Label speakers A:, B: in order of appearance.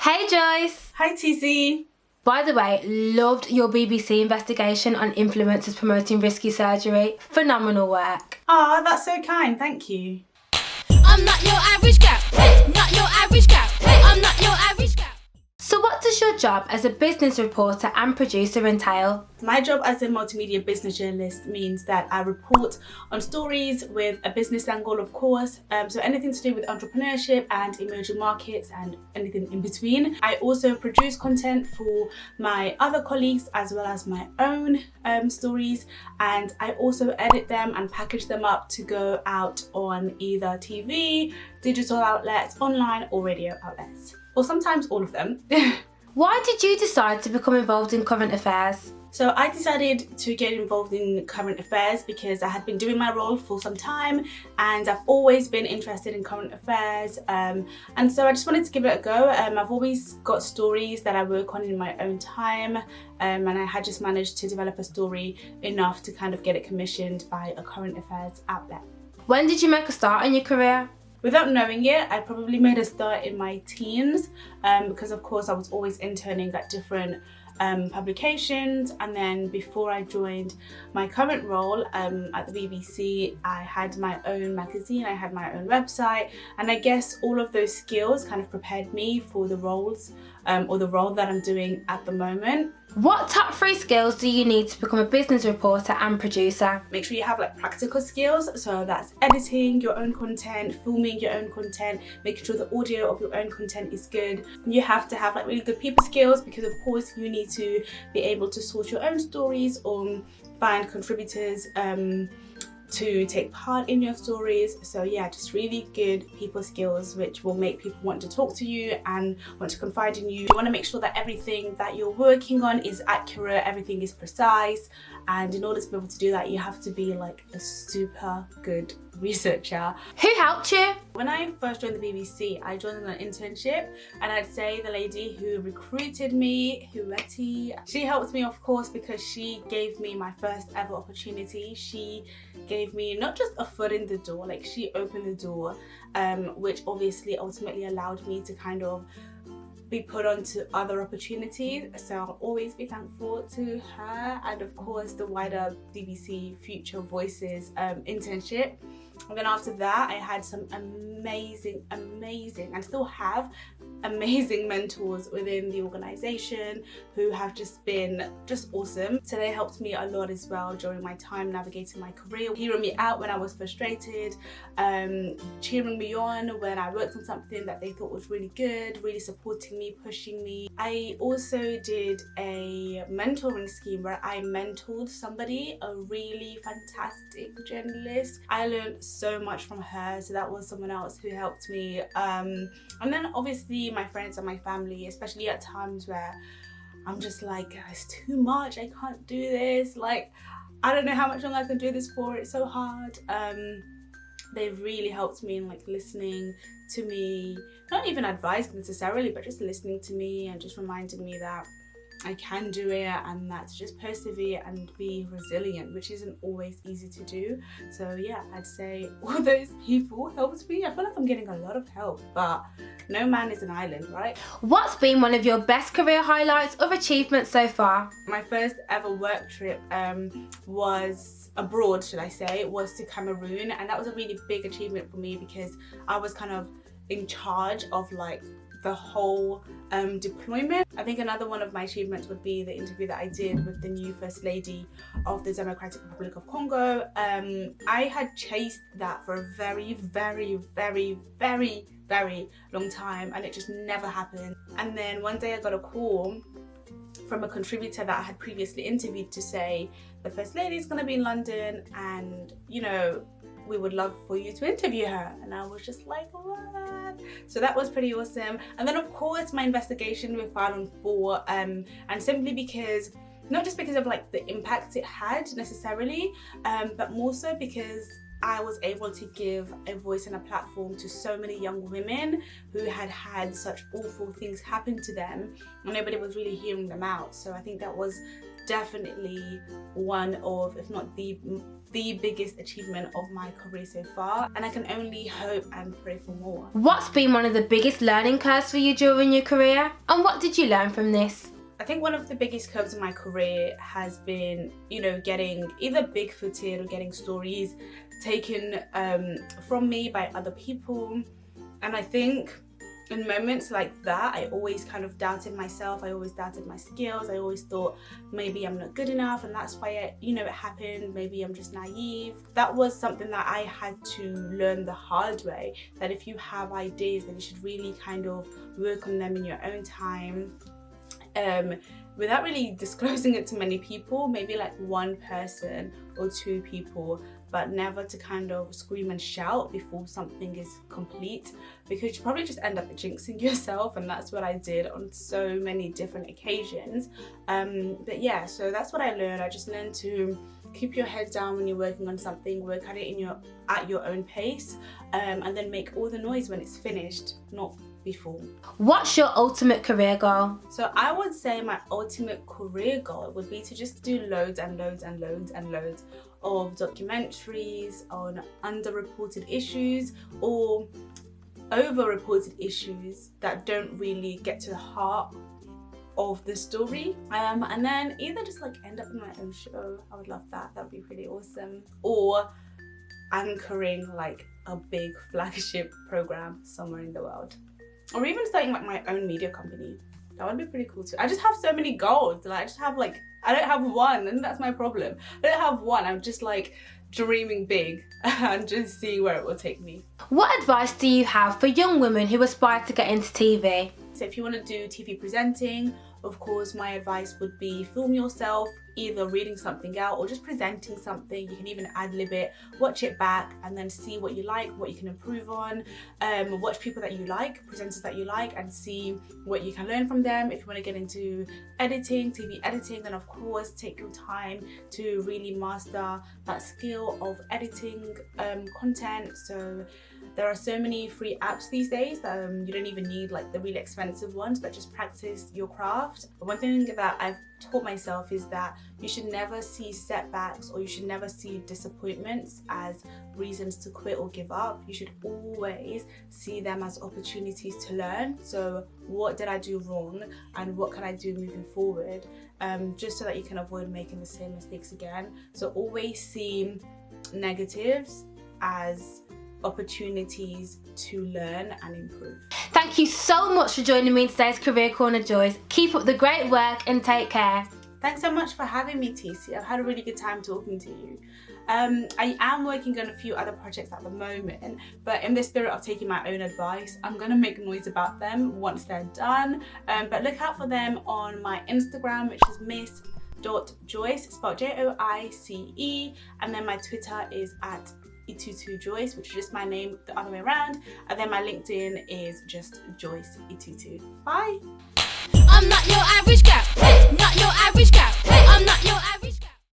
A: Hey Joyce!
B: Hi TC!
A: By the way, loved your BBC investigation on influencers promoting risky surgery. Phenomenal work.
B: Ah, that's so kind, thank you.
C: I'm not your average girl, hey, not your average girl, hey, I'm not your average girl.
A: So what does your job as a business reporter and producer entail?
B: My job as a multimedia business journalist means that I report on stories with a business angle, of course, so anything to do with entrepreneurship and emerging markets and anything in between. I also produce content for my other colleagues as well as my own stories, and I also edit them and package them up to go out on either TV, digital outlets, online or radio outlets, or sometimes all of them.
A: Why did you decide to become involved in current affairs?
B: So I decided to get involved in current affairs because I had been doing my role for some time and I've always been interested in current affairs, and so I just wanted to give it a go. I've always got stories that I work on in my own time, and I had just managed to develop a story enough to kind of get it commissioned by a current affairs outlet.
A: When did you make a start in your career?
B: Without knowing it, I probably made a start in my teens, because of course I was always interning at different publications, and then before I joined my current role at the BBC, I had my own magazine, I had my own website, and I guess all of those skills kind of prepared me for the roles or the role that I'm doing at the moment.
A: What top 3 skills do you need to become a business reporter and producer?
B: Make sure you have like practical skills, so that's editing your own content, filming your own content, making sure the audio of your own content is good. You have to have like really good people skills because of course you need to be able to source your own stories or find contributors to take part in your stories. So yeah, just really good people skills which will make people want to talk to you and want to confide in you. You want to make sure that everything that you're working on is accurate, everything is precise, and in order to be able to do that you have to be like a super good researcher.
A: Who helped you?
B: When I first joined the BBC, I joined on an internship, and I'd say the lady who recruited me, Betty, she helped me of course because she gave me my first ever opportunity. She gave me not just a foot in the door, like she opened the door, which obviously ultimately allowed me to kind of be put onto other opportunities, so I'll always be thankful to her, and of course the wider BBC Future Voices internship. And then after that I had some amazing and still have amazing mentors within the organisation who have just been awesome. So they helped me a lot as well during my time navigating my career, hearing me out when I was frustrated, cheering me on when I worked on something that they thought was really good, really supporting me, pushing me. I also did a mentoring scheme where I mentored somebody, a really fantastic journalist. I learned so much from her, so that was someone else who helped me. And then obviously my friends and my family, especially at times where I'm just like, it's too much, I can't do this, like I don't know how much longer I can do this for, it's so hard. They've really helped me in like listening to me, not even advice necessarily, but just listening to me and just reminding me that I can do it and that to just persevere and be resilient, which isn't always easy to do. So yeah, I'd say all those people helped me. I feel like I'm getting a lot of help, but no man is an island, right?
A: What's been one of your best career highlights or achievements so far?
B: My first ever work trip was abroad, should I say, was to Cameroon, and that was a really big achievement for me because I was kind of in charge of like the whole deployment. I think another one of my achievements would be the interview that I did with the new First Lady of the Democratic Republic of Congo. I had chased that for a very long time and it just never happened. And then one day I got a call from a contributor that I had previously interviewed to say, the First Lady is going to be in London and, you know, we would love for you to interview her. And I was just like, what? So that was pretty awesome. And then of course my investigation with File 4, and simply because, not just because of like the impact it had necessarily, but more so because I was able to give a voice and a platform to so many young women who had had such awful things happen to them, and nobody was really hearing them out. So I think that was definitely one of, if not the biggest achievement of my career so far, and I can only hope and pray for more.
A: What's been one of the biggest learning curves for you during your career, and what did you learn from this?
B: I think one of the biggest curves in my career has been, getting either big-footed or getting stories taken from me by other people. And I think in moments like that, I always kind of doubted myself. I always doubted my skills. I always thought maybe I'm not good enough, and that's why it happened. Maybe I'm just naive. That was something that I had to learn the hard way, that if you have ideas, then you should really kind of work on them in your own time, without really disclosing it to many people, maybe like one person or two people, but never to kind of scream and shout before something is complete, because you probably just end up jinxing yourself, and that's what I did on so many different occasions. But yeah, so that's what I learned. I just learned to keep your head down when you're working on something, work at it at your own pace, and then make all the noise when it's finished, not before.
A: What's your ultimate career goal?
B: So I would say my ultimate career goal would be to just do loads and loads and loads and loads of documentaries on underreported issues or overreported issues that don't really get to the heart of the story, and then either just like end up in my own show. I would love that. That would be pretty awesome. Or anchoring like a big flagship program somewhere in the world, or even starting like my own media company. That would be pretty cool too. I just have so many goals. Like, I don't have one, and that's my problem. I don't have one. I'm just like dreaming big and just seeing where it will take me.
A: What advice do you have for young women who aspire to get into TV?
B: So if you want to do TV presenting, of course, my advice would be film yourself either reading something out or just presenting something. You can even ad-lib it, watch it back, and then see what you like, what you can improve on. Watch people that you like, presenters that you like, and see what you can learn from them. If you want to get into editing, TV editing, then of course take your time to really master that skill of editing content. So there are so many free apps these days that you don't even need like the really expensive ones, but just practice your craft. One thing that I've taught myself is that you should never see setbacks or you should never see disappointments as reasons to quit or give up. You should always see them as opportunities to learn. So what did I do wrong and what can I do moving forward, just so that you can avoid making the same mistakes again. So always see negatives as opportunities to learn and improve.
A: Thank you so much for joining me in today's Career Corner, Joyce. Keep up the great work and take care.
B: Thanks so much for having me, TC. I've had a really good time talking to you. I am working on a few other projects at the moment, but in the spirit of taking my own advice, I'm going to make noise about them once they're done. But look out for them on my Instagram, which is miss.joice, spelled Joice, and then my Twitter is at Etutu Joice, which is just my name the other way around, and then my LinkedIn is just Joice Etutu. Bye.
C: I'm not your average girl. Not your average girl. I'm not your average